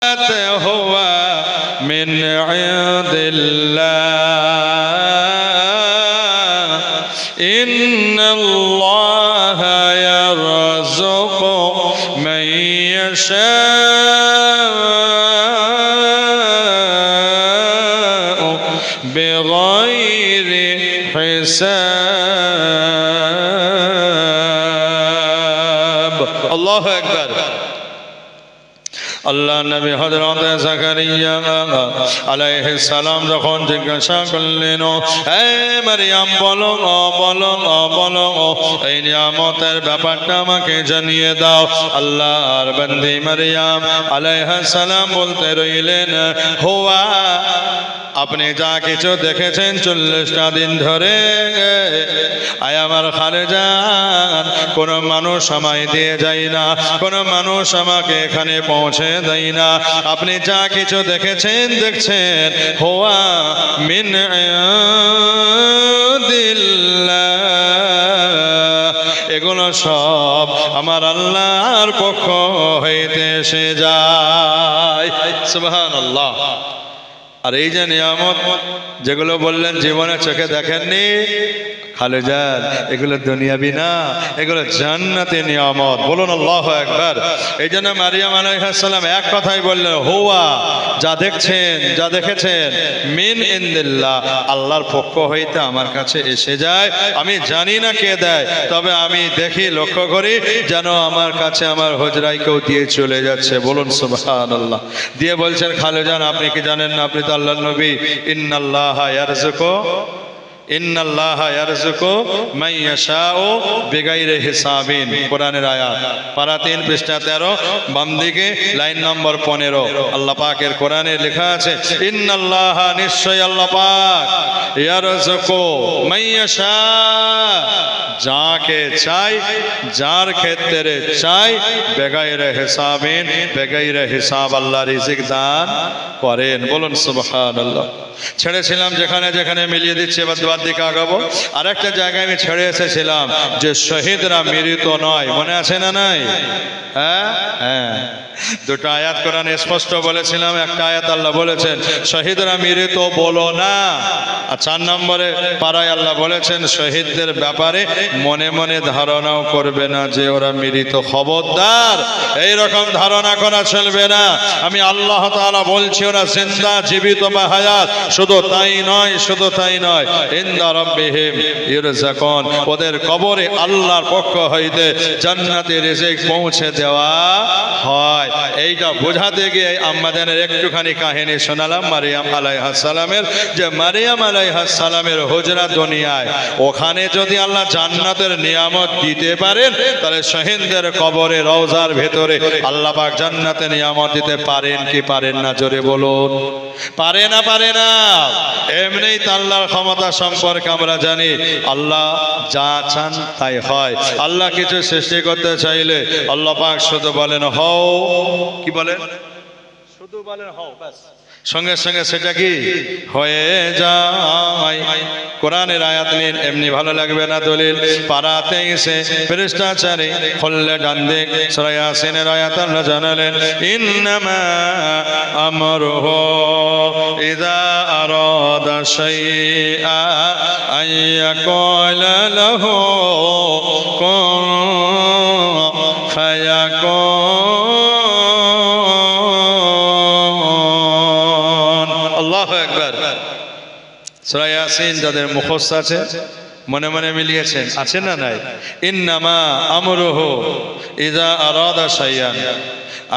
هو من عند الله إن الله يرزق من يشاء بغير حساب الله أكبر আল্লাহ নবী হযরত জাকারিয়া আলাইহিস সালাম যখন জিজ্ঞাসা করলেন, হে মারইয়াম বলো বলো বলো এই নিয়ামতের ব্যাপারটা আমাকে জানিয়ে দাও। আল্লাহর বান্দি মারইয়াম আলাইহিস সালাম বলতে রইলেন, হুয়া আপনি যা কিছু দেখেছেন 40টা দিন ধরে, আয় আমার খালেজান, কোনো মানুষ সময় দিয়ে যায় না, কোনো মানুষ আমাকে এখানে পৌঁছে দেয় না। আপনি যা কিছু দেখেছেন দেখছেন, হুয়া মিন ইনদিল্লাহ, এগুলো সব আমার আল্লাহর পক্ষ হইতে এসে যায়। সুবহানাল্লাহ। আর এই যে নিয়ামত যেগুলো বললেন জীবনে চোখে দেখেননি, খালেজান, এগুলো দুনিয়াবি না, এগুলো জান্নাতি নিয়ামত। বলুন আল্লাহু আকবার। এই জন্য মারিয়াম আলাইহিস সালাম এক কথাই বললেন, হুয়া যা দেখছেন যা দেখেছেন মিন ইনদিল্লাহ, আল্লাহর পক্ষ হইতে আমার কাছে এসে যায়। আমি জানি না কে দেয়, তবে আমি দেখি লক্ষ্য করি যেন আমার কাছে আমার হুজরায় কেউ দিয়ে চলে যাচ্ছে। বলুন সুবহানাল্লাহ। দিয়ে বলছেন, খালেজান আপনি কি জানেন না, আপনি তো আল্লাহর নবী, ইন্নাল্লাহা ইয়ারযুকু ইন্নাল্লাহা ইয়ারযুকু মান ইয়াশাউ বিগাইরি হিসাবিন, কোরআনের আয়াত, পারা 3 পৃষ্ঠা 13, বাম দিকে লাইন নম্বর 15। আল্লাহ পাকের কোরআনে লেখা আছে, ইন্নাল্লাহা, নিশ্চয় আল্লাহ পাক, ইয়ারযুকু মান ইয়াশা, যাকে চাই, যার ক্ষেত্রে চাই, বেগাইরে হিসাবিন, বেগাইরে হিসাব আল্লাহ রিজিক দান করেন। বলুন সুবহানাল্লাহ। ছেড়েছিলাম যেখানে যেখানে মিলিয়ে দিচ্ছে, এবার দুয়ার দিকে আগাবো। আর একটা জায়গায় আমি ছেড়ে এসেছিলাম যে শহীদরা মৃত নয়, মনে আছে না নাই? হ্যাঁ হ্যাঁ, দুটো আয়াত কোরআনে স্পষ্ট বলেছিলাম। একটা আয়াত আল্লাহ বলেছেন শহীদরা মৃত বলো না, আর 4 নম্বরে পারায় আল্লাহ বলেছেন শহীদদের ব্যাপারে মনে মনে ধারণাও করবে না যে ওরা মৃত। খবরদার, এইরকম ধারণা করা চলবে না। আমি আল্লাহ তাআলা বলছি ওরা জিন্দা, জীবিত বা হায়াত। শুধু তাই নয়, শুধু তাই নয়, ইনদা রাব্বিহিম ইরযাকুন, ওদের কবরে আল্লাহর পক্ষ হইতে জান্নাতি রিজিক পৌঁছে দেওয়া হয়। এইটা বোঝাতে গিয়ে আমাদের একটুখানি কাহিনী শোনালাম মারিয়াম আলাইহিস সালামের, যে মারিয়াম আলাইহিস সালামের হুজরা দুনিয়ায়, ওখানে যদি আল্লাহ জান্নাতের নিয়ামত দিতে পারেন, তাহলে শহীদদের কবরে রওজার ভেতরে আল্লাহ পাক জান্নাতের নিয়ামত দিতে পারেন কি পারেন না? জোরে বলুন। পারে না? পারে না? এমনিই তো আল্লাহর ক্ষমতা সম্পর্কে আমরা জানি, আল্লাহ যা চান তাই হয়। আল্লাহ কিছু সৃষ্টি করতে চাইলে আল্লাহ পাক শুধু বলেন হও, কি বলেন? শুধু বলেন হও, ব্যাস, সঙ্গে সঙ্গে সেটা কি হয়ে যায়। কোরআনের আয়াত নিন, এমনি ভালো লাগবে না দলিল। পারা 23 পৃষ্ঠা 4 খুললে ডান দিক সূরা ইয়াসিনের আয়াত আল্লাহ জানালেন, ইন্নামা আমরুহু ইযা আরাদা শাইআ আইয়াকুলা লাহু কুন ফায়াকুন। আল্লাহু আকবার। সূরা ইয়াসিন যাদের মুখস্থ আছে, মনে মনে মিলিয়েছেন, আছে না নাই? ইন্নামা আমরুহু ইযা আরাদা শাইআন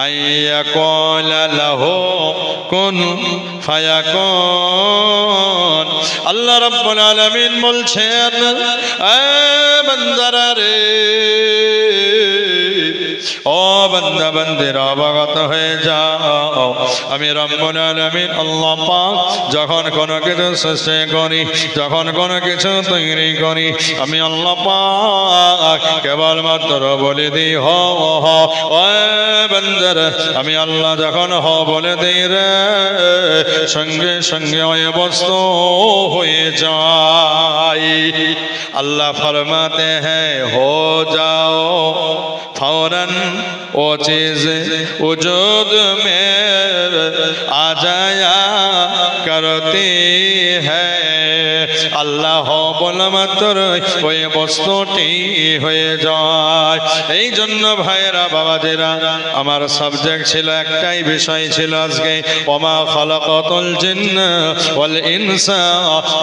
আইয়াকুলা লাহু কুন ফায়াকুন। আল্লাহ রাব্বুল আলামিন বলছেন, এ বান্দারা রে, ও বান্দা বান্দিরা, অবগত হয়ে যাও, আমি রব্বুল আলামিন আল্লাহ পাক যখন কোনো কিছু সৃষ্টি করি, যখন কোনো কিছু তৈরি করি, আমি আল্লাহ পাক কেবলমাত্র বলে দিই হ হ। ও বান্দারা, আমি আল্লাহ যখন হ বলে দিই রে, সঙ্গে সঙ্গে ওই বস্তু হয়ে যায়। अल्लाह फरमाते हैं हो जाओ फौरन वो चीज़ वजूद में आ जाया करती है আল্লাহ বলা মাত্র ওই বস্তুটি হয়ে যায়। এই জন্য ভাইয়েরা বাবাজেরা আমার সাবজেক্ট ছিল একটাই বিষয় ছিল আজকে ওমা খালাকাতুল জিন্না ওয়াল ইনসা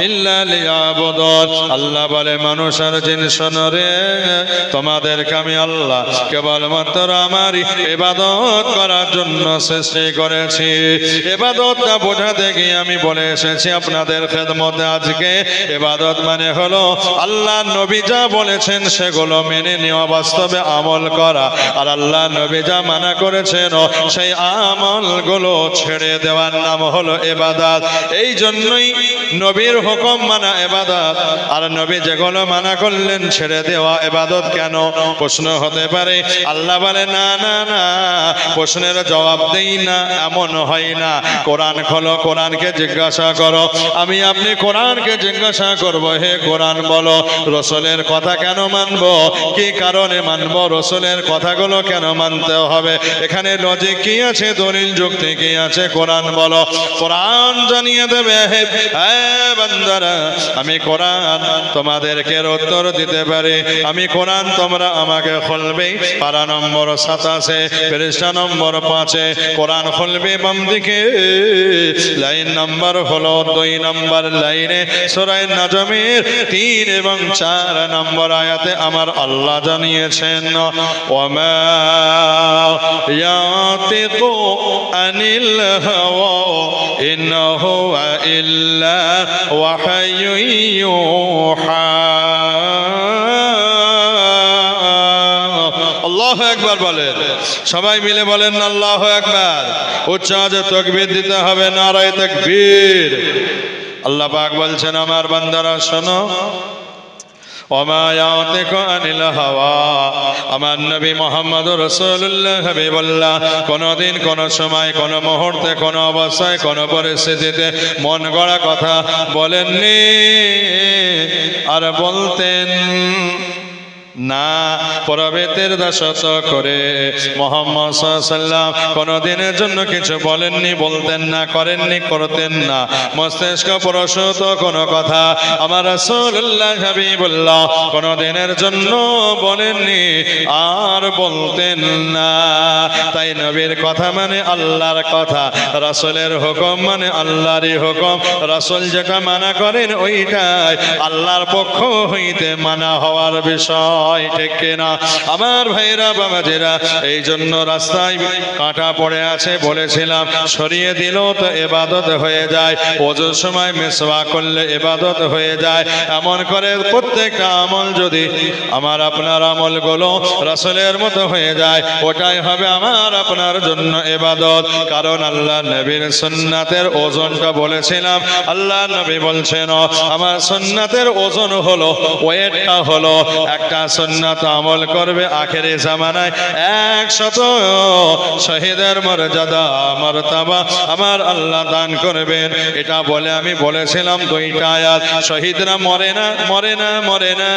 ইল্লা লিয়াবুদুন। আল্লাহ বলে মানুষ আর জিন শোনো রে, তোমাদেরকে আমি আল্লাহ কেবলমাত্র আমার ইবাদত করার জন্য সৃষ্টি করেছি। ইবাদতটা বোঝাতে গিয়ে আমি বলে এসেছি আপনাদের খেদমতে আজকে ইবাদত মানে হলো আল্লাহ নবী যা বলেছেন সেগুলো মেনে নেওয়া, বাস্তবে আমল করা, আর আল্লাহ নবী যা মানা করেছেন সেই আমলগুলো ছেড়ে দেওয়ার নাম হলো ইবাদত। এই জন্যই নবীর হুকুম মানা ইবাদত, আর নবী যেগুলো মানা করলেন ছেড়ে দেওয়া ইবাদত কেন? প্রশ্ন হতে পারে। আল্লাহ বলে না না না, প্রশ্নের জবাব দেই না এমন হয় না। কোরআন খোলো, কোরআনকে জিজ্ঞাসা করো। আমি আপনি কোরআনকে জিজ্ঞাসা করব, হে কোরআন বলো রসুলের কথা কেন মানব, কি কারণে মানব, রসুলের কথাগুলো কেন মানতে হবে, এখানে লজিক কি আছে, দলিল যুক্তি কি আছে, কোরআন বলো। কোরআন জানিয়ে দেবে হে বান্দারা আমি কোরআন তোমাদেরকে উত্তর দিতে পারি। আমি কোরআন তোমরা আমাকে খুলবে। পারা নম্বর 87 পৃষ্ঠা নম্বর 5 কোরআন খুলবে বাম দিকে, লাইন নাম্বার হলো 2 নম্বর লাইনে সূরা নাজমের 3 এবং 4 নম্বর আয়াতে আমার আল্লাহ জানিয়েছেন ওয়ামা ইয়াতিকু আনিল হাওয়া ইন হুয়া ইল্লা ওয়াহয়ু ইউহা। আল্লাহু আকবার বলেন, সবাই মিলে বলেন আল্লাহু আকবার। উচ্চ আওয়াজে তাকবীর দিতে হবে, নারায়ে তাকবীর। আল্লাহ পাক বলছেন আমার বান্দারা শোনো, ওমা ইয়াতিকু আনিল হাওয়া, আমার নবী মুহাম্মদুর রাসূলুল্লাহ হাবিবুল্লাহ কোনদিন কোন সময় কোন মুহূর্তে কোন অবস্থায় কোন পরিস্থিতিতে মন গড়া কথা বলেননি আর বলতেন না। প্রভেতের দাসত্ব করে মুহাম্মদ সাল্লাল্লাহু আলাইহি ওয়াসাল্লাম কোনদিনের জন্য কিছু বলেননি, বলতেন না, করেননি, করতেন না। মস্তিষ্ক প্রসূত কোনো কথা আমার রাসূলুল্লাহ হাবিবুল্লাহ কোনদিনের জন্য বলেননি আর বলতেন না। তাই নবীর কথা মানে আল্লাহর কথা, রাসূলের হুকুম মানে আল্লাহরই হুকুম। রাসূল যেটা মানা করেন ওইটাই আল্লাহর পক্ষ হইতে মানা হওয়ার বিষয়, ঠিক কিনা আমার ভাইরা বাবাজেরা? এই জন্য রাস্তায় কাঁটা পড়ে আছে বলেছিলাম, সরিয়ে দিল তো ইবাদত হয়ে যায়। ওজুর সময় মিসওয়াক করলে ইবাদত হয়ে যায়। এমন করে প্রত্যেকটা আমল যদি আমার আপনার আমলগুলো রাসূলের মতো হয়ে যায়, ওটাই হবে আমার আপনার জন্য ইবাদত। কারণ আল্লাহ নবীর সুন্নাতের ওজনটা বলেছিলাম, আল্লাহ নবী বলছেন আমার সুন্নাতের ওজন হলো, ওয়েটটা হলো, একটা সুন্নাত আমল করবে আখেরি জামানায় 100 শহীদের মর্যাদা মারতাবা আমার আল্লাহ দান করবেন। এটা বলে আমি বলেছিলাম 2টা আয়াত, শহীদরা মরে না, মরে না, মরে না।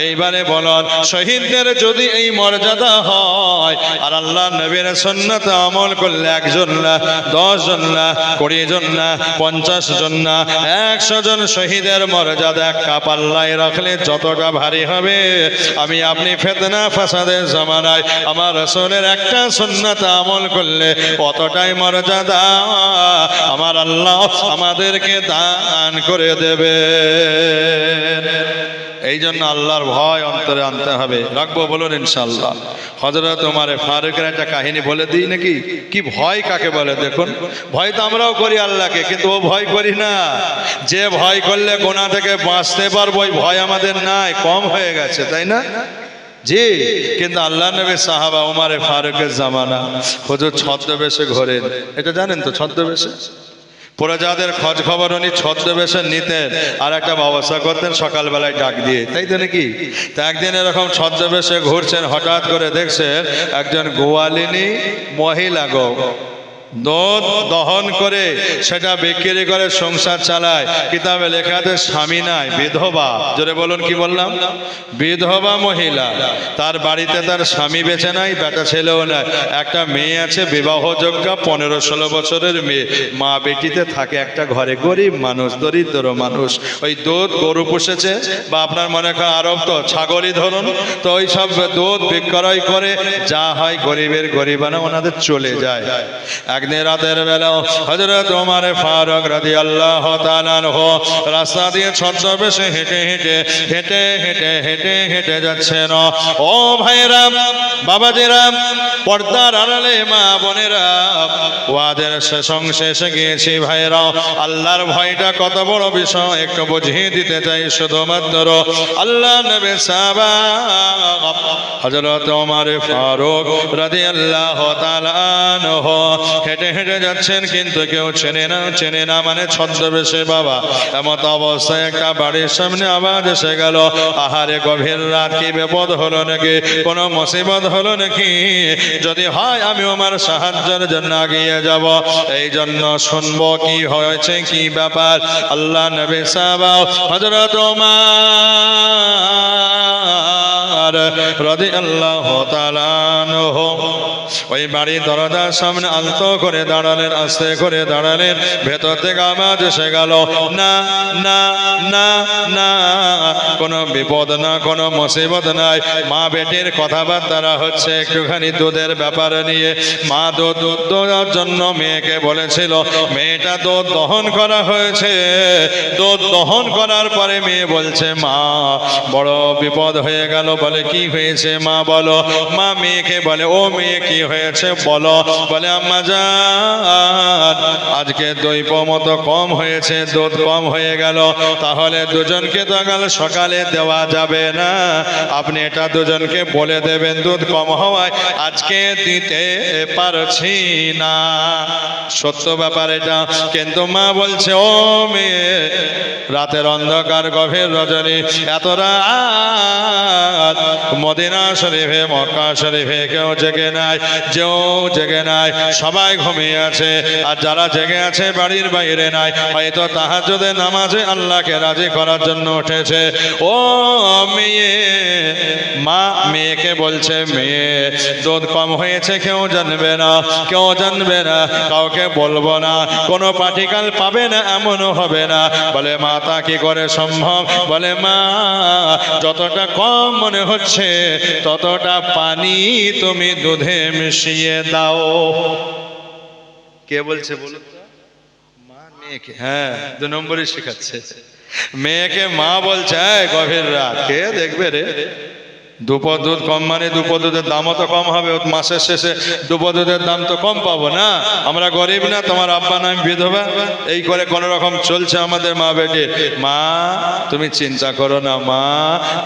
এইবারে বলুন, শহীদদের যদি এই মর্যাদা হয় আর আল্লাহ নবীর সুন্নাত আমল করলে 1 জন না, 10 জন না, 20 জন না, 50 জন না, 100 জন শহীদের মর্যাদা একটা পাল্লায় রাখলে যতটা ভারী হবে, আমি আপনি ফিতনা ফাসাদের জামানায় আমার রাসূলের একটা সুন্নাত আমল করলে অতটাই মর্যাদা আমার আল্লাহ আমাদেরকে দান করে দেবে। এই জন্য আল্লাহর ভয় অন্তরে আনতে হবে। রাখবো বলুন ইনশাআল্লাহ। হযরত ওমর ফারুকের একটা কাহিনী বলে দিই নাকি? কি ভয় কাকে বলে দেখুন। ভয় তো আমরাও করি আল্লাহকে, কিন্তু ও ভয় করি না। যে ভয় করলে গুনাহ থেকে বাঁচতে পারবো, ওই ভয় আমাদের নাই, কম হয়ে গেছে, তাই না? জি, কিন্তু আল্লাহ নবী সাহাবা ওমর ফারুকের জামানা হুজুর ছদ্মবেশে ঘোরেন। এটা জানেন তো ছদ্মবেশে? প্রজাদের খোঁজ খবর উনি ছদ্মবেশে নিতেন আর একটা ব্যবস্থা করতেন সকালবেলায় ডাক দিয়ে, তাই তো নাকি? তা একদিন এরকম ছদ্মবেশে ঘুরছেন, হঠাৎ করে দেখছেন একজন গোয়ালিনী মহিলা গো দুধ দহন করে সেটা বিক্রি করে সংসার চালায়। কিতাবে লেখা আছে স্বামী নাই, বিধবা। জোরে বলুন, কি বললাম? বিধবা মহিলা, তার বাড়িতে তার স্বামী বেঁচে নাই, বেটা ছেলেও নাই, একটা মেয়ে আছে বিবাহযোগ্য 15-16 বছরের মেয়ে, মা বেটিতে থাকে একটা ঘরে, গরিব মানুষ, দরিদ্র মানুষ। ওই দুধ গরু পুষেছে, বা আপনার মনে করেন আরব তো ছাগলই ধরুন, তো ওই সব দুধ বিক্রয় করে যা হয় গরিবের গরিবানা ওনাদের চলে যায়। একদিন রাতের বেলা হযরত ওমর ফারুক রাদিয়াল্লাহু তাআলা আনহু রাস্তা দিয়ে ছদ্মবেশে হেঁটে হেঁটে হেঁটে হেঁটে হেঁটে হেঁটে যাচ্ছেন। ও ভাইরা, বাবাজিরা, পর্দার আড়ালে মা বোনেরা, ওয়াজের শেষ অংশে এসে গিয়েছি ভাইরা। আল্লাহর ভয়টা কত বড় বিষয় একটু বুঝিয়ে দিতে চাই। শুধুমাত্র আল্লাহ নবী সাহাবা হযরত ওমর ফারুক রাদিয়াল্লাহু তাআলা আনহু হেঁটে হেঁটে যাচ্ছেন, কিন্তু কেউ চেনে না মানে ছদ্মবেশে বাবা। এমত অবস্থায় একটা বাড়ির সামনে আওয়াজ এসে গেল, আহারে গভীর রাত, কি বিপদ হলো নাকি, কোনো মুসিবত হলো নাকি? যদি হয় আমি আমার সাহায্যের জন্য এগিয়ে যাব, এই জন্য শুনবো কি হয়েছে, কি ব্যাপার। আল্লাহ নবী সাহাবা হযরত ওমর রাদিয়াল্লাহু তাআলা আনহু ওই বাড়ির দরজার সামনে আলতো করে দাঁড়ালেন, আস্তে করে দাঁড়ালেন। ভেতর থেকে আওয়াজ এসে গেল, না না না না, কোনো বিপদ না, কোনো মুসিবত নাই। মা বেটির কথাবার্তা হচ্ছে একটুখানি দুধের ব্যাপারে নিয়ে। মা দুধ দেওয়ার জন্য মেয়েকে বলেছিল, মেয়েটা দুধ দহন করা হয়েছে। দুধ দহন করার পরে মেয়ে বলছে, মা বড় বিপদ হয়ে গেল। বলে কি হয়েছে মা, বলো। মা মেয়েকে বলে, ও মেয়ে কি হয়েছে বলো। বলে আম্মা জান, আজকে দৈব মতো কম হয়েছে, দুধ কম হয়ে গেল। তাহলে দুজনকে তো কাল সকালে দেওয়া যাবে না, আপনি এটা দুজনকে বলে দেবেন দুধ কম হওয়ায় আজকে দিতে পারছি না। সত্য ব্যাপার এটা। কিন্তু মা বলছে, ও মেয়ে, রাতের অন্ধকার, গভীর রজনী, এত রাত, মদিনা শরীফে মক্কা শরীফে কেউ জেগে নাই, যেও জেগে নাই, সবাই ঘুমিয়ে আছে। আর যারা জেগে আছে বাড়ির বাইরে নাই, হয়তো তাহাজ্জুদের নামাজে আল্লাহকে রাজি করার জন্য উঠেছে। ও মেয়ে, মা মেয়েকে বলছে, মেয়ে দুধ কম হয়েছে, কেউ জানবে না, কেউ জানবে না, কাউকে বলবো না, কোনো পাটিকাল পাবে না, এমনও হবে না। বলে মা তা কি করে সম্ভব? বলে মা, যতটা কম মনে হচ্ছে ততটা পানি তুমি দুধে মিশিয়ে দাও। কে বলছে বলো? মা মেয়েকে, হ্যাঁ, 2 নম্বরই শেখাচ্ছে। মেয়েকে মা বলছে, গভীর রাত, কে দেখবে রে, দুপো দুধ কম মানে দুপো দুধের দামও তো কম হবে, মাসের শেষে দুপো দুধের দাম তো কম পাবো না। আমরা গরিব না, তোমার আব্বা না বিধবা, এই করে কোনো রকম চলছে আমাদের মা বেটি। মা তুমি চিন্তা করো না মা,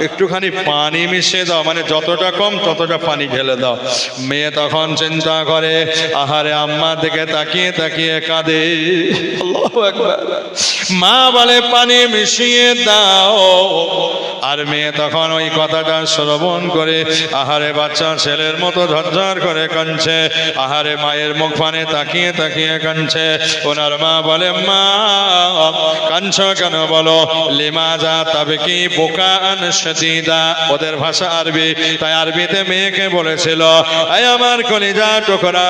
একটুখানি পানি মিশিয়ে দাও, মানে যতটা কম ততটা পানি ঢেলে দাও। মেয়ে তখন চিন্তা করে, আহারে আম্মা দিকে তাকিয়ে তাকিয়ে কাঁদে। আল্লাহু আকবার। মা বলে পানি মিশিয়ে দাও, আর মেয়ে তখন ওই কথাটা শ্রবণ করে আহারে বাচ্চা ছেলের মতো ঝরঝর করে কাঁদছে। আহারে মায়ের মুখ পানে তাকিয়ে তাকিয়ে কাঁদছে। ওনার মা বলে, মা কাঁদছো কেন বলো? লিমাজা তাবকি বুকাআন শাদীদা, ওদের ভাষা আরবি, তাই আরবিতে মেয়েকে বলেছিল, আয় আমার কলিজা টুকরা,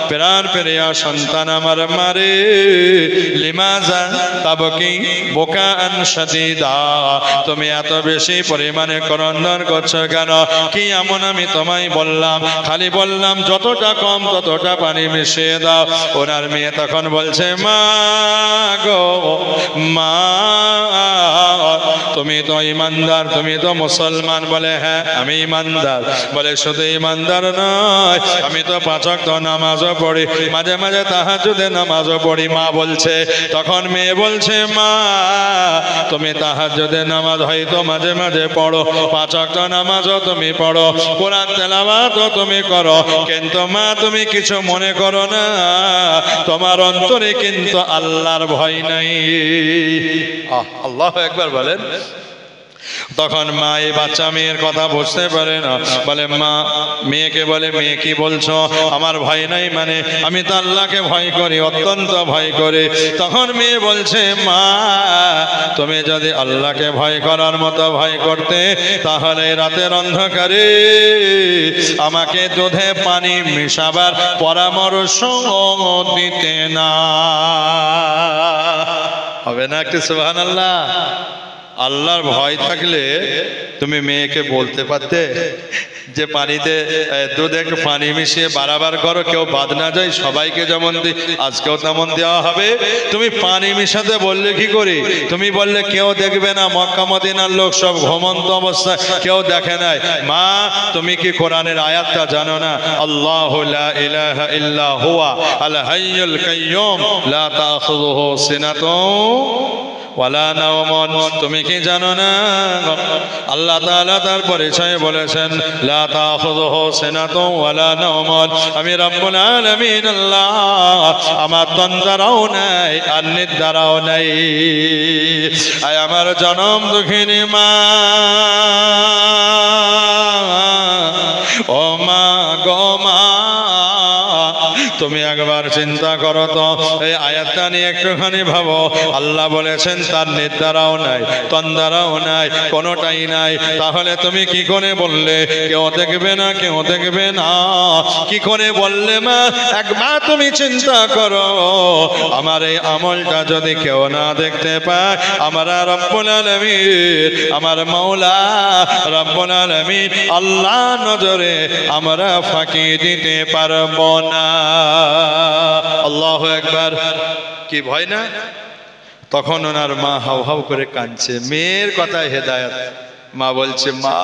প্রাণ প্রিয় সন্তান আমার মারে, লিমাজা তাবকি বুকাআন শাদীদা, তুমি এত বেশি পরিমাণে ক্রন্দন করছো কেন? কি এমন আমি তোমায় বললাম? খালি বললাম যতটা কম ততটা পানি মিশিয়ে দাও। ওনার মেয়ে তখন বলছে, মা গো মা, তুমি তো ইমানদার, তুমি তো মুসলমান। বলে হ্যাঁ আমি ইমানদার। বলে শুধু ইমানদার নয়, আমি তো 5 ওয়াক্ত নামাজও পড়ি, মাঝে মাঝে তাহাজ্জুদের নামাজও পড়ি। মা বলছে, তখন মেয়ে বলছে, মা তুমি তাহাজ্জুদের নামাজ হয়তো মাঝে মাঝে পড়ো, 5 ওয়াক্ত নামাজও তুমি পড়ো, কোরআন তেলাওয়াতও তুমি করো, কিন্তু মা তুমি কিছু মনে করো না, তোমার অন্তরে কিন্তু আল্লাহর ভয় নাই। আল্লাহু আকবার বলেন। তখন মা এই বাচ্চা মেয়ের কথা বুঝতে পারে না, বলে মা, মেয়েকে বলে, মেয়ে কি বলছো? আমার ভয় নাই মানে আমি তো আল্লাহকে ভয় করি, অত্যন্ত ভয় করি। তখন মেয়ে বলছে, মা তুমি যদি আল্লাহকে ভয় করার মতো ভয় করতে, তাহলে রাতের অন্ধকারে আমাকে দুধে পানি মেশাবার পরামর্শ দিতে না। হবে না একটু সুবহানাল্লাহ? আল্লাহর ভয় থাকলে তুমি মেয়েকে বলতে পারতে যে পানিতে দুধে একটু পানি মিশিয়ে বাড়াবার করো, কেউ বাদ না যায়, সবাইকে যেমন দিই আজকেও তেমন দেওয়া হবে। তুমি পানি মিশাতে বললে কি করি? তুমি বললে কেউ দেখবে না, মক্কা মদিনার লোক সব ঘুমন্ত অবস্থায়, কেউ দেখে নাই। মা তুমি কি কোরআনের আয়াতটা জানো না? আল্লাহু লা ইলাহা ইল্লা হুয়া আল হাইয়ুল কাইয়্যুম লা তাখুযুহু সিনাতুন ওয়ালা নাওমুন। তুমি কি জানো না আল্লাহ তাআলা তার পরিচয় বলেছেন, লা তাখুযুহু সিনাতুন ওয়ালা নাওমুন, আমি রব্বুল আলামিন আল্লাহ, আমার তন্দ্রাও নাই আর নিদ্রাও নাই। আয় আমার জনম দুঃখিনী মা, ও মা গো মা, তুমি একবার চিন্তা করো তো, এই আয়াতটা নিয়ে একটুখানি ভাবো। আল্লাহ বলেছেন তার নিদ্রাও নাই, তন্দ্রাও নাই, কোনোটাই নাই। তাহলে তুমি কি করে বললে কেউ দেখবে না, কেউ দেখবে না? কি করে বললে মা? একবার তুমি চিন্তা করো, আমার এই আমলটা যদি কেউ না দেখতে পায়, আমার রব্বুল আলামিন, আমার মাওলা রব্বুল আলামিন আল্লাহ নজরে আমরা ফাঁকি দিতে পারবো না। আল্লাহু আকবার। কি ভয় না? তখন ওনার মা হাউ হাউ করে কাঁদছে, মেয়ের কথায় হেদায়েত। মা বলছে, মা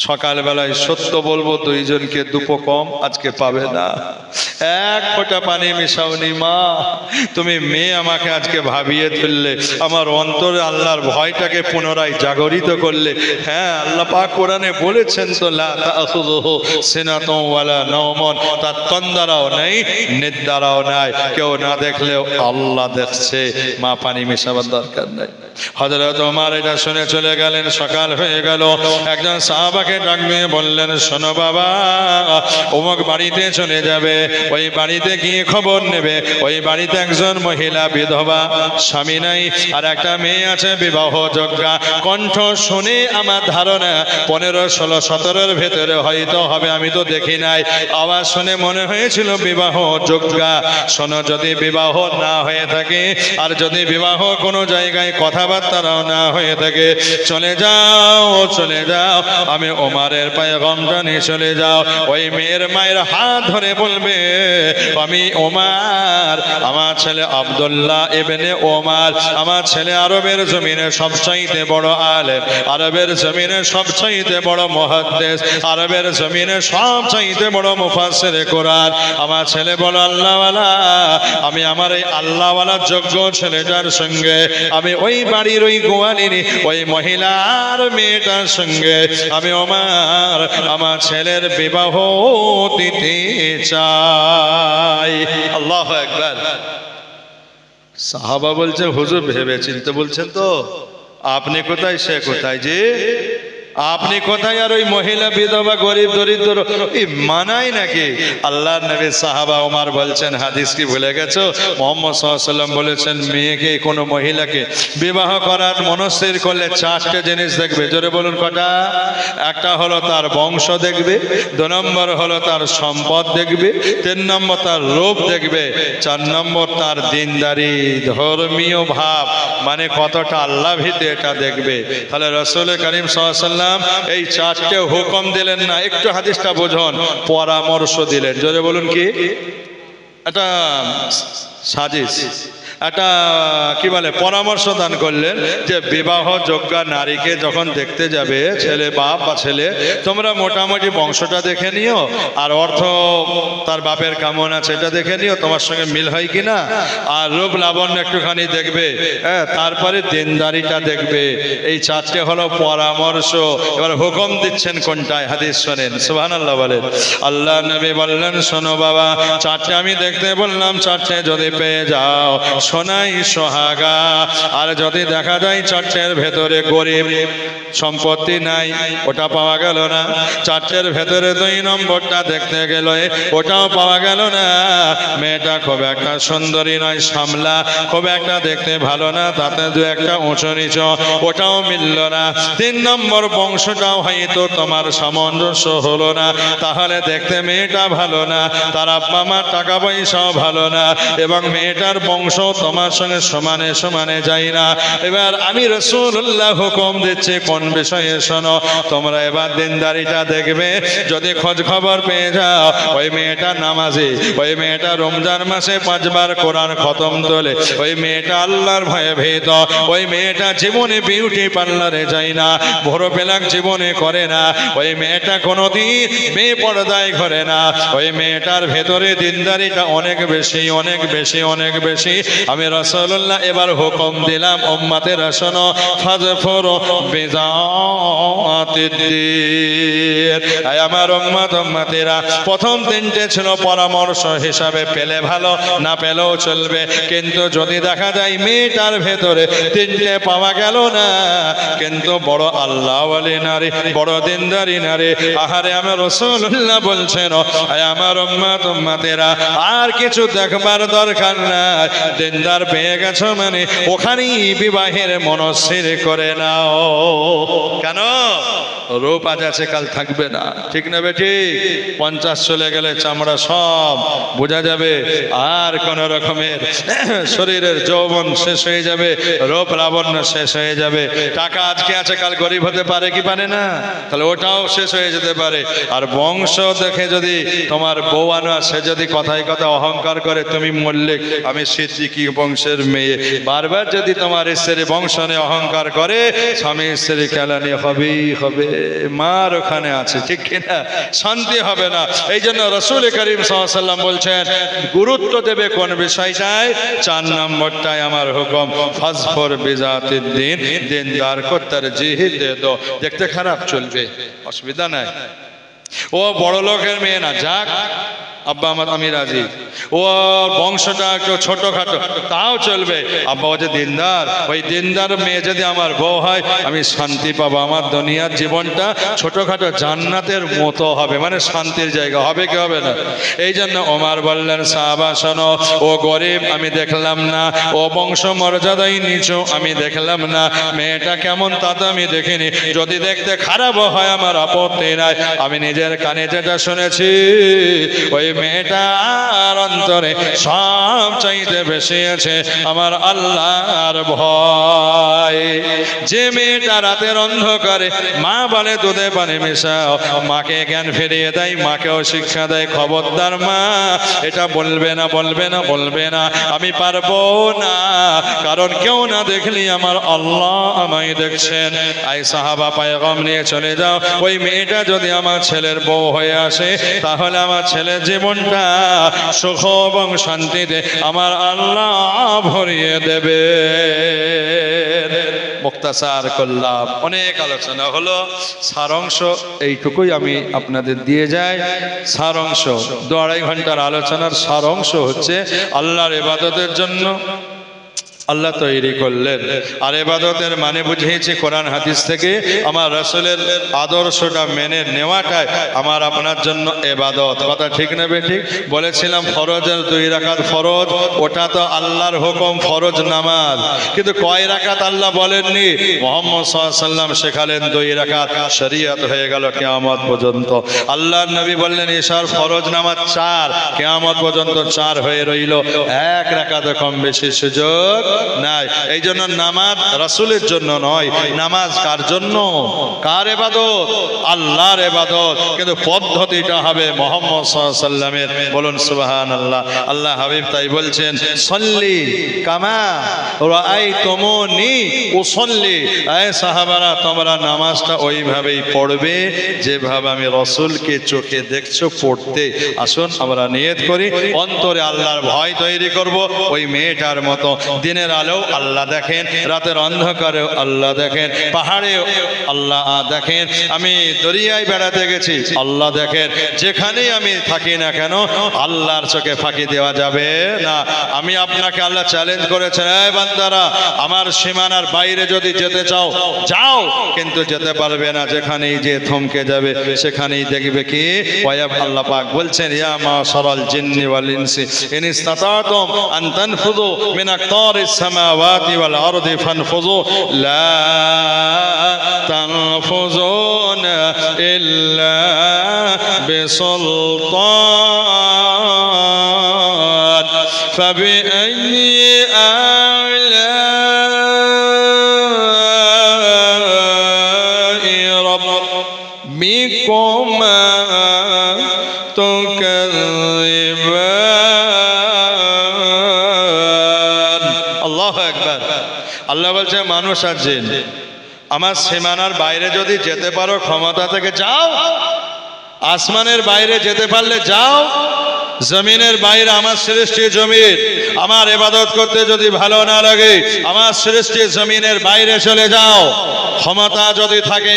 সকালবেলায় সত্য বলবো দুইজনকে দুপো কম আজকে পাবে না, এক ফোঁটা পানি মিশাওনি মা। তুমি মেয়ে আমাকে আজকে ভাবিয়ে তুললে, আমার অন্তরে আল্লাহর ভয়টাকে পুনরায় জাগরিত করলে। হ্যাঁ, আল্লাহ পাক কোরআনে বলেছেন তো, লা তাখুযুহু সিনাতুন ওয়ালা নাওমুন, তার তন্দ্রাও নাই, নিদ্রাও নাই, কেউ না দেখলেও আল্লাহ দেখছে। মা পানি মেশাবার দরকার নাই। হযরত ওমর এটা শুনে চলে গেলেন। সকাল হয়ে গেল, একজন সাহাবাকে ডাক দিয়ে বললেন, শোনো বাবা, অমুক বাড়িতে চলে যাবে, ওই বাড়িতে গিয়ে খবর নেবে, ওই বাড়িতে একজন মহিলা বিধবা, স্বামী নাই, আর একটা মেয়ে আছে বিবাহ যোগ্যা। কণ্ঠ শুনে আমার ধারণা 15, 16, 17 ভেতরে হয়তো হবে, আমি তো দেখি নাই। আওয়াজ শুনে মনে হয়েছিল বিবাহ যোগ্যা। শোনো, যদি বিবাহ না হয়ে থাকে, আর যদি বিবাহ কোনো জায়গায় কথাবার্তাও না হয়ে থাকে, চলে যাও, চলে যাও, আমি ওমরের পয়গমটা নিয়ে চলে যাও। ওই মেয়ের মায়ের হাত ধরে বলবে, আমি ওমর, আমার ছেলে আব্দুল্লাহ ইবনে ওমর, আমার ছেলে আরবের জমিনে সবচাইতে বড় আলেম, আরবের জমিনে সবচাইতে বড় মুহাদ্দিস, আরবের জমিনে সবচাইতে বড় মুফাসসিরে কোরআন। আমার ছেলে বড় আল্লাহওয়ালা। আমি আমার এই আল্লাহওয়ালা যোগ্য ছেলেটার সঙ্গে, আমি ওই বাড়ির ওই গোয়ালির ওই মহিলার মেয়েটার সঙ্গে আমি ওমর আমার ছেলের বিবাহ দিতে চাই। আল্লাহু আকবার। সাহাবা বলছে, হুজুর ভেবে চিন্তে বলছেন তো, আপনি কোথায় সে কোথায়, যে আপনি কোথায়, আর ওই মহিলা বিধবা গরিব দরিদ্র মানায় নাকি? আল্লাহর নবী সাহাবা ওমর বলছেন, হাদিস কি ভুলে গেছো? মুহাম্মদ সাল্লাল্লাহু আলাইহি ওয়াসাল্লাম বলেছেন, মেয়েকে কোনো মহিলাকে বিবাহ করার মনস্থির করলে 4টে জিনিস দেখবে। জোরে বলুন কটা? একটা হলো তার বংশ দেখবে, 2 নম্বর হলো তার সম্পদ দেখবে, 3 নম্বর তার রূপ দেখবে, 4 নম্বর তার দিনদারি, ধর্মীয় ভাব, মানে কতটা আল্লাহ ভীতি, এটা দেখবে। তাহলে রাসূল করিম সাল্লাল্লাহু আলাইহি ওয়াসাল্লাম এই 4টে হুকুম দিলেন না, একটু হাদিসটা বুঝুন, পরামর্শ দিলেন। জোরে বলুন কি? এটা সাজিশ, একটা কি বলে, পরামর্শ দান করলেন যে বিবাহ যোগ্যা নারীকে যখন দেখতে যাবে, ছেলে বাপ বা ছেলে, তোমরা মোটামুটি বংশটা দেখে নিও, আর অর্থ তার বাপের কেমন আছে এটা দেখে নিও, তোমার সঙ্গে মিল হয় কিনা, আর রূপ লাবণ্য একটুখানি দেখবে, হ্যাঁ, তারপরে দিনদারিটা দেখবে। এই 4টে হলো পরামর্শ। এবার হুকুম দিচ্ছেন কোনটায়? হাদিস শোনেন, সুবহানাল্লাহ বলেন। আল্লাহ নবী বললেন, শোনো বাবা, 4টে আমি দেখতে বললাম, 4টে যদি পেয়ে যাও, সোনাই সোহাগা। আর যদি দেখা যায় চারটের ভেতরে গরিব, সম্পত্তি নাই, ওটা পাওয়া গেল না। চারটের ভেতরে 2 নম্বরটা দেখতে গেল, ওটাও পাওয়া গেল না। মেয়েটা খুব একটা সুন্দরী নয়, সামলা, খুব একটা দেখতে ভালো না, তাতে 2-1টা উঁচু নিচু, ওটাও মিলল না। 3 নম্বর বংশটাও হয়তো তোমার সামঞ্জস্য হলো না, তাহলে দেখতে মেয়েটা ভালো না, তার আব্বা মার টাকা পয়সাও ভালো না, এবং মেয়েটার বংশ তোমার সঙ্গে সমানে সমানে যায় না। এবার আমি রাসূলুল্লাহ হুকুম দিচ্ছি কোন বিষয়ে শোনো, তোমরা এবার দিনদারিটা দেখবে। যদি খোঁজ খবর পেয়ে যাও ওই মেয়েটা নামাজি, ওই মেয়েটা রমজান মাসে 5 বার কোরআন খতম তোলে, ওই মেয়েটা আল্লাহর ভয়ে ভীত, ওই মেয়েটা জীবনে বিউটি পার্লারে যায় না, ভোরো পেলাক জীবনে করে না, ওই মেয়েটা কোনোদিন বেপরদায় ঘরে না, ওই মেয়েটার ভেতরে দিনদারিটা অনেক বেশি, অনেক বেশি, অনেক বেশি। আমি রাসূলুল্লাহ এবার হুকুম দিলাম, উম্মতেরা শোনো, ফাজফুরু বিযাতিদ্দীন। আয় আমার উম্মতেরা, প্রথম 3টে ছিল পরামর্শ হিসাবে, পেলে ভালো, না পেলেও চলবে। কিন্তু যদি দেখা যায় মেয়েটার ভেতরে 3টে পাওয়া গেল না, কিন্তু বড় আল্লাহওয়ালি নারী, বড় দিনদারি নারী, আহারে আমার রাসূলুল্লাহ বলছেন, আয় আমার উম্মতেরা, আর কিছু দেখবার দরকার নাই, দিনদার পেয়ে গেছো মানে ওখানেই বিবাহের মনস্থির করে নাও। কেন? রূপ আজ আছে কাল থাকবে না, ঠিক না বেঠিক? 50 চলে গেলে চামড়া সব বোঝা যাবে, আর কোন রকমের শরীরের যৌবন শেষ হয়ে যাবে, রূপ লাবণ্য শেষ হয়ে যাবে। টাকা আজকে আছে কাল গরিব হতে পারে কি পারে না? তাহলে ওটাও শেষ হয়ে যেতে পারে। আর বংশ দেখে যদি তোমার বউ আনা, সে যদি কথায় কথা অহংকার করে তুমি মল্লিক, আমি সিদ্দিকী বংশের মেয়ে, বারবার যদি তোমার স্ত্রী বংশ নিয়ে অহংকার করে, স্বামী স্ত্রী কেলানি হবেই হবে, মার ওখানে আছে, ঠিক কিনা? শান্তি হবে না। এই জন্য রাসূল করিম সাল্লাল্লাহু আলাইহি ওয়াসাল্লাম বলছেন, গুরুত্ব দেবে কোন বিষয়টায়? 4 নম্বরটায় আমার হুকুম, ফাজফর বিযাতিদ্দীন, দিনদার কো তরজিহ দে দো। দেখতে খারাপ চলবে, অসুবিধা নাই, ও বড় লোকের মেয়ে না, যাক আব্বা আমার, আমি রাজি। ও বংশটা একটু ছোটখাটো, তাও চলবে, আব্বা হচ্ছে দিনদার, ওই দিনদার মেয়ে যদি আমার বউ হয় আমি শান্তি পাবো, আমার দুনিয়ার জীবনটা ছোটখাটো জান্নাতের মতো হবে, মানে শান্তির জায়গা হবে, কি হবে না? এই জন্য ওমর বললেন, সাহাবা শোনো, ও গরিব আমি দেখলাম না, ও বংশ মর্যাদাই নিচু আমি দেখলাম না, মেয়েটা কেমন তা তো আমি দেখিনি, যদি দেখতে খারাপ হয় আমার আপত্তি নাই। আমি নিজের কানে যেটা শুনেছি, ওই মেয়েটার অন্তরে সব চাইতে বেশি আছে আমার আল্লাহর ভয়। যে মেয়েটা রাতের অন্ধকারে মা বলে দুধে পানি মেশাও, মাকে জ্ঞান ফিরিয়ে দেয়, মাকেও শিক্ষা দেয়, খবরদার মা এটা বলবে না, বলবে না, বলবে না, আমি পারবো না, কারণ কেউ না দেখলি আমার আল্লাহ আমায় দেখছেন। আই সাহাবা পয়গাম নিয়ে চলে যাও, ওই মেয়েটা যদি আমার ছেলের বউ হয়ে আসে, তাহলে আমার ছেলের জীবনটা সুখ এবং শান্তিতে আমার আল্লাহ ভরিয়ে দেবে। মুক্তাসার করলাম, অনেক আলোচনা হলো, সারাংশ এইটুকুই আমি আপনাদের দিয়ে যাই। সারাংশ 2-2.5 ঘন্টার আলোচনার সারাংশ হচ্ছে, আল্লাহর ইবাদতের জন্য আল্লাহ তৈরি করলেন, আর ইবাদতের মানে বুঝিয়েছি কোরআন হাদিস থেকে। আমার রাসূলের আদর্শটা মেনে নেওয়াটাই আমার আপনার জন্য ইবাদত। কথা ঠিক না বেঠিক? বলেছিলাম ফরজের 2 রাকাত ফরজ, ওটা তো আল্লাহর হুকুম, ফরজ নামাজ, কিন্তু কয় রাকাত আল্লাহ বলেননি, মুহাম্মদ সাল্লাল্লাহু আলাইহি ওয়াসাল্লাম শেখালেন 2 রাকাত, শরীয়ত হয়ে গেল কিয়ামত পর্যন্ত। আল্লাহর নবী বললেন ঈশার ফরজ নামাজ 4, কিয়ামত পর্যন্ত 4 হয়ে রইল, 1 রাকাত কম বেশি সুযোগ নাই। এই জন্য নামাজ রাসূলের জন্য নয়, নামাজ কার জন্য? কার ইবাদত? আল্লাহর ইবাদত, কিন্তু পদ্ধতিটা হবে মুহাম্মদ সাল্লাল্লাহু আলাইহি ওয়াসাল্লামের। বলুন সুবহানাল্লাহ। আল্লাহ হাবিব তাই বলছেন, সল্লি কামা রাআইতুমুনি উসল্লি। এই সাহাবারা, তোমরা নামাজটা ওইভাবেই পড়বে যেভাবে আমি রাসূলকে চোখে দেখছো পড়তে। আসুন আমরা নিয়ত করি, অন্তরে আল্লাহর ভয় তৈরি করব, ওই মেয়েটার মতো দিনের দিনের আলো আল্লাহ দেখেন, রাতের অন্ধকারেও আল্লাহ দেখেন, পাহাড়েও আল্লাহ দেখেন, আমি দরিয়ায় বেড়াতে গেছি আল্লাহ দেখেন, যেখানেই আমি থাকি না কেন আল্লাহর চোখে ফাঁকি দেওয়া যাবে না। আমি আপনাকে আল্লাহ চ্যালেঞ্জ করেছেন, এই বান্দারা আমার সীমানার বাইরে যদি যেতে চাও যাও, কিন্তু যেতে পারবে না, যেখানেই যে থমকে যাবে সেখানেই দেখবে কি আল্লাহ পাক বলছেন, ইয়া মাশারাল জিন্নি ওয়াল ইনসি ইন ইসতাতাতুম আন তানফুযু মিন আকতারিস সামাওয়াতি ওয়াল আরদি ফানফুযু লা তানফুযুনা ইল্লা বিসুলতান ফাবিআইয়ি আলা'i রাব্বিকুমা তুকাযযিবান। আল্লাহু আকবার। আল্লাহ বলছে, মানুষ আর জিন আমার সীমানার বাইরে যদি যেতে পারো ক্ষমতা থেকে যাও, আসমানের বাইরে যেতে পারলে যাও, জমিনের বাইরে আমার সৃষ্টি জমিন, আমার ইবাদত করতে যদি ভালো না লাগে আমার সৃষ্টি জমিনের বাইরে চলে যাও, ক্ষমতা যদি থাকে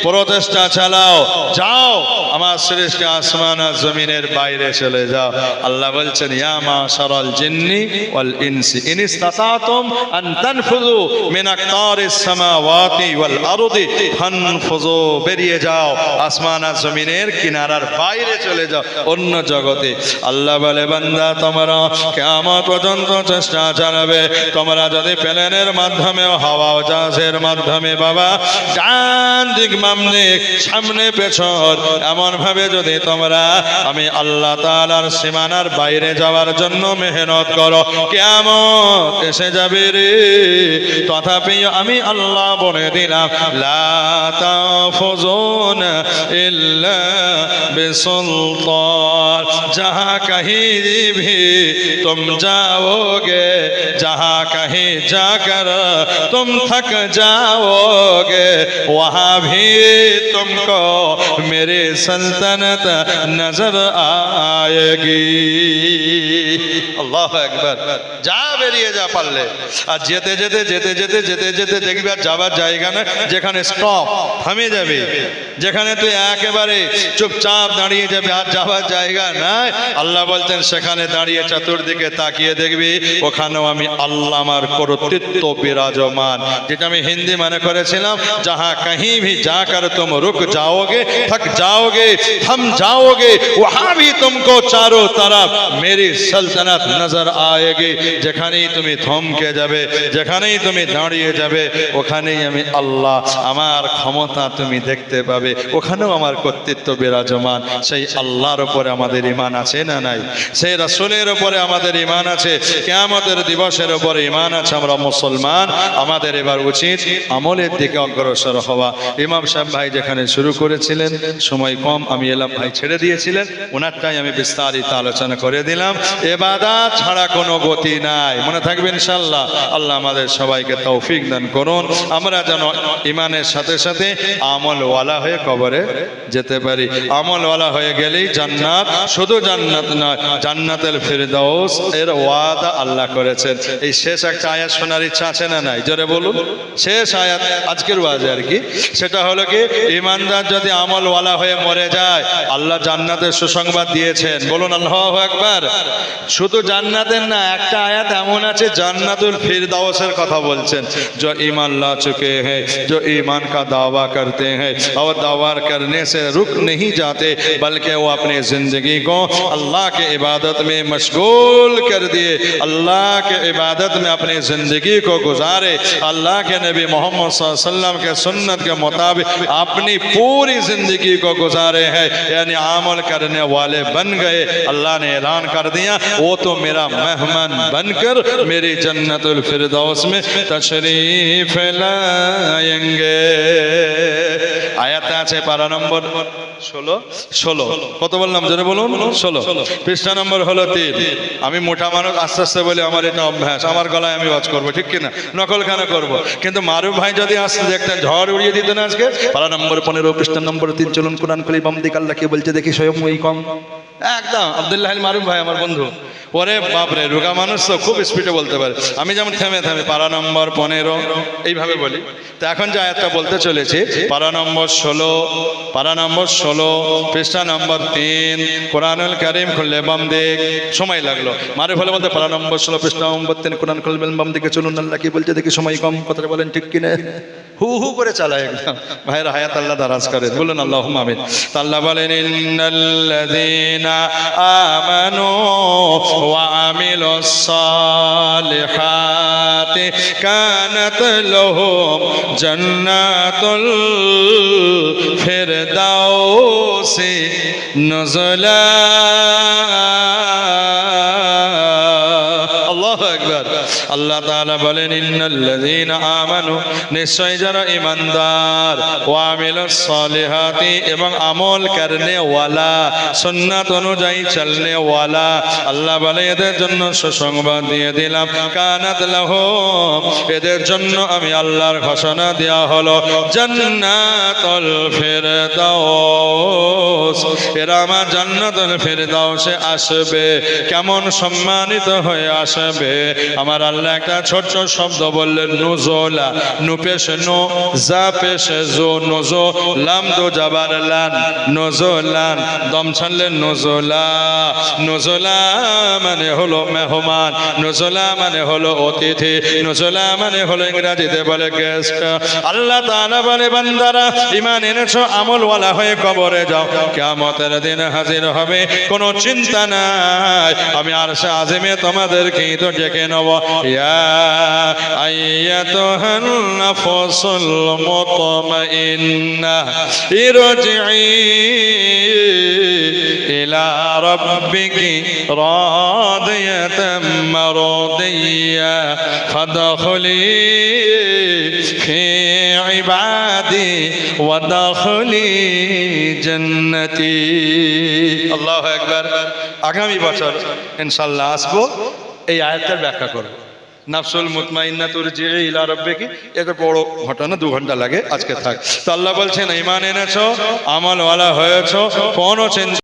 প্রচেষ্টা চালাও, যাও আমার সৃষ্টি আসমান আর জমিনের বাইরে চলে যাও। আল্লাহ বলছেন, ইয়া মাশারাল জিন্নি ওয়াল ইনসি ইন ইসতাতাতুম আন তানফুযু মিন আকতারিস সামাওয়াতি ওয়াল আরদি ফানফুযু, বেরিয়ে যাও আসমান আর জমিনের কিনারার বাইরে চলে যাও, অন্য জগতে। আল্লাহ বলে, বান্দা তোমরা কিয়ামত পর্যন্ত চেষ্টা চালাবে, তোমরা যদি প্লেনের মাধ্যমে, হাওয়া জাহাজের মাধ্যমে, বাবা ডান দিক বাম দিক সামনে পেছন এমন ভাবে যদি তোমরা আমি আল্লাহ তাআলার সীমানার বাইরে যাওয়ার জন্য মেহনত করো, কিয়ামত এসে যাবে রে। তথাপি আমি আল্লাহ বলে দিলাম, লা তাফুজুনা ইল্লা বিসুলতান, जहाँ कहीं भी तुम जाओगे, जहाँ कहीं जाकर तुम थक जाओगे, वहाँ भी तुमको मेरी सल्तनत नजर आएगी। अल्लाह अकबर। जा বেরিয়ে যা পারলে, আর যেতে যেতে যেতে যেতে যেতে যেতে দেখবি আর যাবার জায়গা না, যেখানে স্টপ থামে যাবে, যেখানে তুই একেবারে চুপচাপ দাঁড়িয়ে যাবে আর যাবার জায়গা নাই, আল্লাহ বলতেন সেখানে দাঁড়িয়ে চতুর্দিকে তাকিয়ে দেখবি ওখানেও আমি আল্লাহ আমার কর্তৃত্ব বিরাজমান। যেটা আমি হিন্দি মানে করেছিলাম, যাহা कहीं भी जाकर तुम रुक जाओगे, थक जाओगे, थम जाओगे, वहां भी तुमको चारों तरफ मेरी सल्तनत नजर आएगी। যেখানেই তুমি থমকে যাবে, যেখানেই তুমি দাঁড়িয়ে যাবে, ওখানেই আমি আল্লাহ আমার ক্ষমতা তুমি দেখতে পাবে, ওখানেও আমার কর্তৃত্ব বিরাজমান। সেই আল্লাহর উপরে আমাদের ঈমান আছে না নাই? সেই রাসূলের উপরে আমাদের ঈমান আছে, কিয়ামতের দিবসের উপরে ঈমান আছে। আমরা মুসলমান, আমাদের এবার উচিত আমলের দিকে অগ্রসর হওয়া। ইমাম সাহেব ভাই যেখানে শুরু করেছিলেন, সময় কম, আমি এলাম, ভাই ছেড়ে দিয়েছিলেন, ওনারটাই আমি বিস্তারিত আলোচনা করে দিলাম। ইবাদত ছাড়া কোনো গতি নাই, মনে থাকবে ইনশাআল্লাহ। আল্লাহ আমাদের সবাইকে তৌফিক দান করুন, আমরা যেন ঈমানের সাথে সাথে আমলওয়ালা হয়ে কবরে যেতে পারি। আমলওয়ালা হয়ে গেলেই জান্নাত, শুধু জান্নাত নয়, জান্নাতুল ফিরদাউস এর ওয়াদা আল্লাহ করেছেন। এই শেষ একটা আয়াত শোনার ইচ্ছা আছে না নাই? জোরে বলুন। শেষ আয়াত আজকের ওয়াজে আর কি, সেটা হলো কি, ঈমানদার যদি আমলওয়ালা হয়ে মরে যায় আল্লাহ জান্নাতের সুসংবাদ দিয়েছেন। বলুন আল্লাহু আকবার। শুধু জান্নাতের না, একটা আয়াত এমন আছে জান্নাতুল ফিরদাউসের কথা বলছেন। जो ईमान ला चुके हैं, जो ईमान का दावा करते हैं और दावा करने से रुक नहीं जाते, बल्कि वो अपनी ज़िंदगी को अल्लाह के इबादत में मशगूल कर दिए, अल्लाह के इबादत में अपनी ज़िंदगी को गुजारे, अल्लाह के नबी मोहम्मद सल्लल्लाहु अलैहि वसल्लम के सुन्नत के मुताबिक अपनी पूरी ज़िंदगी को गुजारे हैं, यानी अमल करने वाले बन गए। अल्लाह ने ऐलान कर दिया, वो तो मेरा मेहमान बनकर मेरी जन्नतुल फिरदौस में तशरीफ लाएंगे। आयत আছে পারা নম্বর 16 কত বললাম জোরে বলুন? 16 পৃষ্ঠা নম্বর হলো 3। আমি মোটা মানুষ, আস্তে আস্তে বলি, আমার এটা অভ্যাস, আমার গলায় আমি ওয়াজ করবো, ঠিক কিনা? নকল কেন করবো? কিন্তু মারুফ ভাই যদি আসতে দেখতেন ঝড় উড়িয়ে দিতেন আজকে। পারা নম্বর 15 পৃষ্ঠা নম্বর 3, চলুন কোরআন খুলি, বাম দিকে আল্লাহ কি বলছে দেখি, স্বয়ং ওই কম একদম। আব্দুল্লাহ মারুফ ভাই আমার বন্ধু, ওরে বাপরে, রোগা মানুষ তো খুব স্পিডে বলতে পারে। আমি যেমন থেমে থেমে পারা নম্বর 15 এইভাবে বলি। তো এখন যে আয়াতটা বলতে চলেছি, পারা নম্বর 16 পৃষ্ঠা নম্বর 3 কোরআনুল কারীম খুললে বাম দিক। সময় লাগলো মারে ফলে বলতে পারা নম্বর 16 পৃষ্ঠা নম্বর 3 কোরআন খুলবেন বাম দিকে চলুন। আল্লাহ কি বলছে দেখি, সময় কম, কথাটা বলেন ঠিক কিনা? হু হু করে চালায় একদম। ভাইয়ের হায়াত আল্লাহ দারাজ করেন, বলুন আল্লাহুম্মা আমিন। আল্লাহ বলেন ইন্নাল্লাযীনা আমানু ওয়া আমিলুস সালিহাতি কানাত লাহুম জান্নাতুল ফিরদাউসি নুজুলা। আল্লাহু আকবার। আল্লাহ তাআলা বলেন ইন্নাল্লাযীনা আমানু, নিশ্চয় যারা ঈমানদার, ওয়া আমিলুস সালিহাতি এবং আমল করনে ওয়ালা, সুন্নাত অনুযায়ী চলনে ওয়ালা, আল্লাহ বলে এদের জন্য সুসংবাদ দিয়ে দিলাম, কানাত লাহুম, এদের জন্য আমি আল্লাহর ঘোষণা দেয়া হলো জান্নাতুল ফিরদাউস, এরা আমার জান্নাতুল ফিরদাউসে আসবে। কেমন সম্মানিত হয়ে আসবে! আমার আল্লাহ একটা ছোট্ট শব্দ বললেন নুজুলা, নু পেশে নো, জা পেশে জো, নুজো, লাম দো জাবার লান, নুজুলান, দম ছাড়লেন নুজুলা। নুজুলা মানে হলো মেহমান, নুজুলা মানে হলো অতিথি, নুজুলা মানে হলো ইংরেজিতে বলে গেস্ট। আল্লাহ তাআলা বলে বান্দারা ঈমান এনেছো, আমলওয়ালা হয়ে কবরে যাও, কিয়ামতের দিন হাজির হবে, কোনো চিন্তা নাই, আমি আরশে আজিমে তোমাদেরকে তো ডেকে নেব। ইয়া আইয়াতুহান নাফসুল মুতমাইন্নাহ ইরজিই ইলা রাব্বিকি রাদিয়াতাম মারদিয়া ফাদখুলি ফি ইবাদি ওয়াদখুলি জান্নতি। আল্লাহু আকবার। আগামী বছর ইনশাআল্লাহ আসবো, এই আয়াতের ব্যাখ্যা করব। নাফসুল মুতমাইন্না তুরজিই ইলা রাব্বিকি, এটা বড় ঘটনা, 2 ঘন্টা লাগে, আজকে থাক। তো আল্লাহ বলছেন ঈমান এনেছো, আমলওয়ালা হয়েছো, কোনো চিন্তা